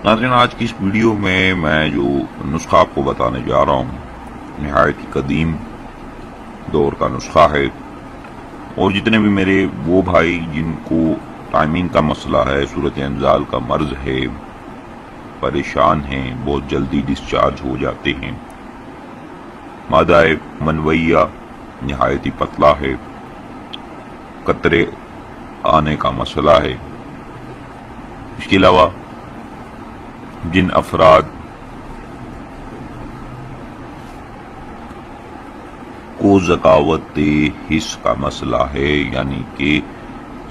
ناظرین، آج کی اس ویڈیو میں جو نسخہ آپ کو بتانے جا رہا ہوں نہایت ہی قدیم دور کا نسخہ ہے، اور جتنے بھی میرے وہ بھائی جن کو ٹائمنگ کا مسئلہ ہے، صورت انزال کا مرض ہے، پریشان ہیں، بہت جلدی ڈسچارج ہو جاتے ہیں، مادہ منویہ نہایت ہی پتلا ہے، قطرے آنے کا مسئلہ ہے، اس کے علاوہ جن افراد کو ذکاوت حس کا مسئلہ ہے، یعنی کہ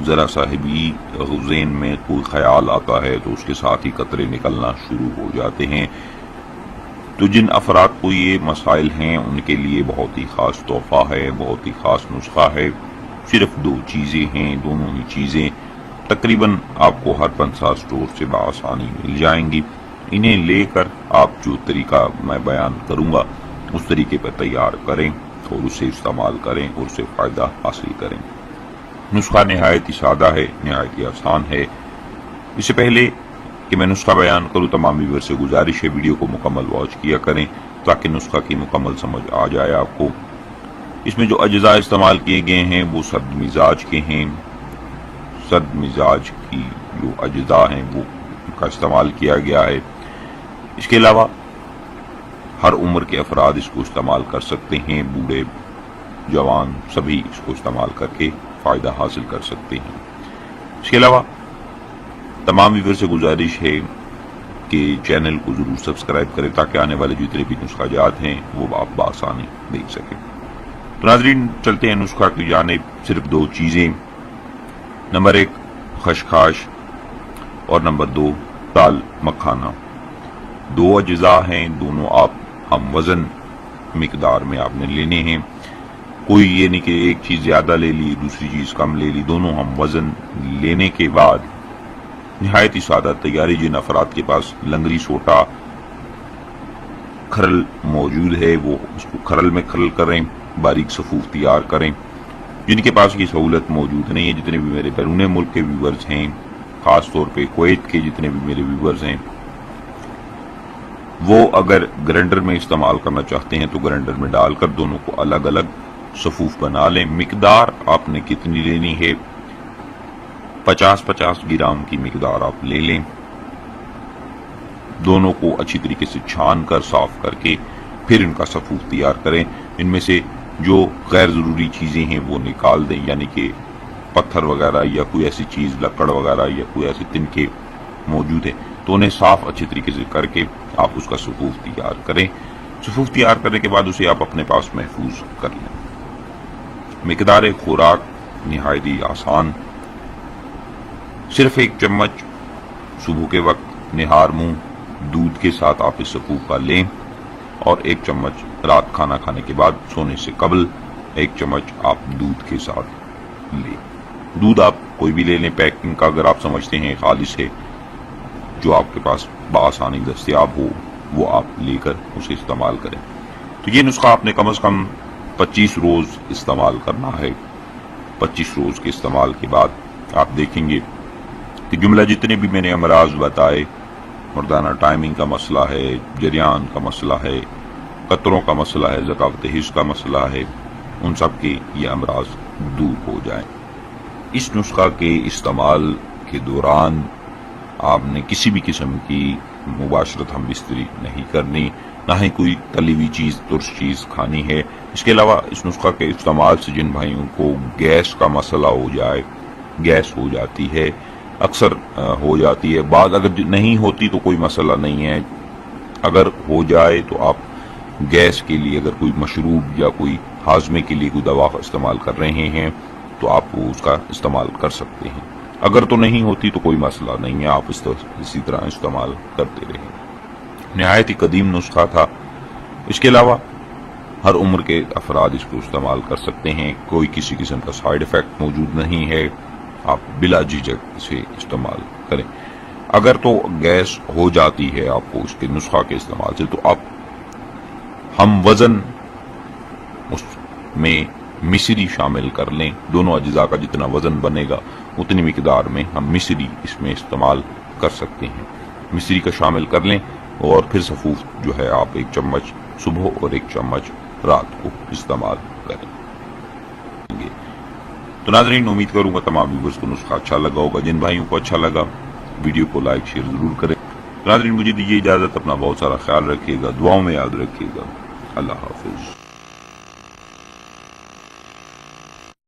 ذرا صاحب ہی ذہن میں کوئی خیال آتا ہے تو اس کے ساتھ ہی قطرے نکلنا شروع ہو جاتے ہیں، تو جن افراد کو یہ مسائل ہیں ان کے لیے بہت ہی خاص تحفہ ہے، بہت ہی خاص نسخہ ہے۔ صرف 2 چیزیں ہیں، دونوں ہی چیزیں تقریباً آپ کو ہر پنسا سٹور سے بآسانی مل جائیں گی۔ انہیں لے کر آپ جو طریقہ میں بیان کروں گا اس طریقے پر تیار کریں اور اسے استعمال کریں اور اسے فائدہ حاصل کریں۔ نسخہ نہایت ہی سادہ ہے، نہایت ہی آسان ہے۔ اس سے پہلے کہ میں نسخہ بیان کروں، تمام ویور سے گزارش ہے ویڈیو کو مکمل واچ کیا کریں تاکہ نسخہ کی مکمل سمجھ آ جائے آپ کو۔ اس میں جو اجزاء استعمال کیے گئے ہیں وہ سرد مزاج کے ہیں، سرد مزاج کی جو اجزاء ہیں وہ کا استعمال کیا گیا ہے۔ اس کے علاوہ ہر عمر کے افراد اس کو استعمال کر سکتے ہیں، بوڑھے جوان سبھی اس کو استعمال کر کے فائدہ حاصل کر سکتے ہیں۔ اس کے علاوہ تمام ویور سے گزارش ہے کہ چینل کو ضرور سبسکرائب کریں تاکہ آنے والے جتنے بھی نسخہ جات ہیں وہ آپ بآسانی دیکھ سکیں۔ تو ناظرین، چلتے ہیں نسخہ کی جانب۔ صرف 2 چیزیں، نمبر 1 خشخاش اور نمبر 2 دال مکھانا۔ 2 اجزاء ہیں، دونوں آپ ہم وزن مقدار میں آپ نے لینے ہیں۔ کوئی یہ نہیں کہ ایک چیز زیادہ لے لی دوسری چیز کم لے لی، دونوں ہم وزن لینے کے بعد نہایت ہی سادہ تیاری۔ جن افراد کے پاس لنگری سوٹا کھرل موجود ہے وہ اس کو کھرل میں کھرل کریں، باریک صفوف تیار کریں۔ جن کے پاس یہ سہولت موجود نہیں ہے، جتنے بھی میرے بیرون ملک کے ویورز ہیں، خاص طور پہ کویت کے جتنے بھی میرے ویورز ہیں، وہ اگر گرینڈر میں استعمال کرنا چاہتے ہیں تو گرینڈر میں ڈال کر دونوں کو الگ الگ صفوف بنا لیں۔ مقدار آپ نے کتنی لینی ہے، 50-50 گرام کی مقدار آپ لے لیں۔ دونوں کو اچھی طریقے سے چھان کر صاف کر کے پھر ان کا صفوف تیار کریں۔ ان میں سے جو غیر ضروری چیزیں ہیں وہ نکال دیں، یعنی کہ پتھر وغیرہ یا کوئی ایسی چیز لکڑ وغیرہ یا کوئی ایسے تنکے موجود ہیں تو انہیں صاف اچھی طریقے سے کر کے آپ اس کا صفوف تیار کریں۔ صفوف تیار کرنے کے بعد اسے آپ اپنے پاس محفوظ کر لیں۔ مقدار خوراک نہایت ہی آسان، صرف 1 چمچ صبح کے وقت نہار منہ دودھ کے ساتھ آپ اس صفوف کا لیں، اور 1 چمچ رات کھانا کھانے کے بعد سونے سے قبل 1 چمچ آپ دودھ کے ساتھ لیں۔ دودھ آپ کوئی بھی لے لیں، پیکنگ کا اگر آپ سمجھتے ہیں خالص ہے، جو آپ کے پاس بآسانی دستیاب ہو وہ آپ لے کر اسے استعمال کریں۔ تو یہ نسخہ آپ نے کم از کم 25 روز استعمال کرنا ہے۔ 25 روز کے استعمال کے بعد آپ دیکھیں گے کہ جملہ جتنے بھی میں نے امراض بتائے، مردانہ ٹائمنگ کا مسئلہ ہے، جریان کا مسئلہ ہے، قطروں کا مسئلہ ہے، ذکاوت حس کا مسئلہ ہے، ان سب کے یہ امراض دور ہو جائیں۔ اس نسخہ کے استعمال کے دوران آپ نے کسی بھی قسم کی مباشرت ہم بستری نہیں کرنی، نہ ہی کوئی تلی ہوئی چیز ترش چیز کھانی ہے۔ اس کے علاوہ اس نسخہ کے استعمال سے جن بھائیوں کو گیس کا مسئلہ ہو جائے، گیس ہو جاتی ہے، اکثر ہو جاتی ہے، بعض اگر نہیں ہوتی تو کوئی مسئلہ نہیں ہے، اگر ہو جائے تو آپ گیس کے لیے اگر کوئی مشروب یا کوئی ہاضمے کے لیے کوئی دوا استعمال کر رہے ہیں تو آپ اس کا استعمال کر سکتے ہیں۔ اگر تو نہیں ہوتی تو کوئی مسئلہ نہیں ہے، آپ اسی طرح استعمال کرتے رہیں۔ نہایت ہی قدیم نسخہ تھا۔ اس کے علاوہ ہر عمر کے افراد اس کو استعمال کر سکتے ہیں، کوئی کسی قسم کا سائیڈ ایفیکٹ موجود نہیں ہے، آپ بلا جھجک اسے استعمال کریں۔ اگر تو گیس ہو جاتی ہے آپ کو اس کے نسخہ کے استعمال سے تو آپ ہم وزن اس میں مصری شامل کر لیں، دونوں اجزاء کا جتنا وزن بنے گا اتنی مقدار میں ہم مصری اس میں استعمال کر سکتے ہیں۔ مصری کا شامل کر لیں اور پھر سفوف جو ہے آپ 1 چمچ صبح اور 1 چمچ رات کو استعمال کریں گے۔ تو ناظرین، امید کروں گا تمام ویورز کو نسخہ اچھا لگا ہوگا۔ جن بھائیوں کو اچھا لگا ویڈیو کو لائک شیئر ضرور کریں۔ ناظرین، مجھے دیجیے اجازت، اپنا بہت سارا خیال رکھیے گا، دعاؤں میں یاد رکھیے گا۔ اللہ حافظ۔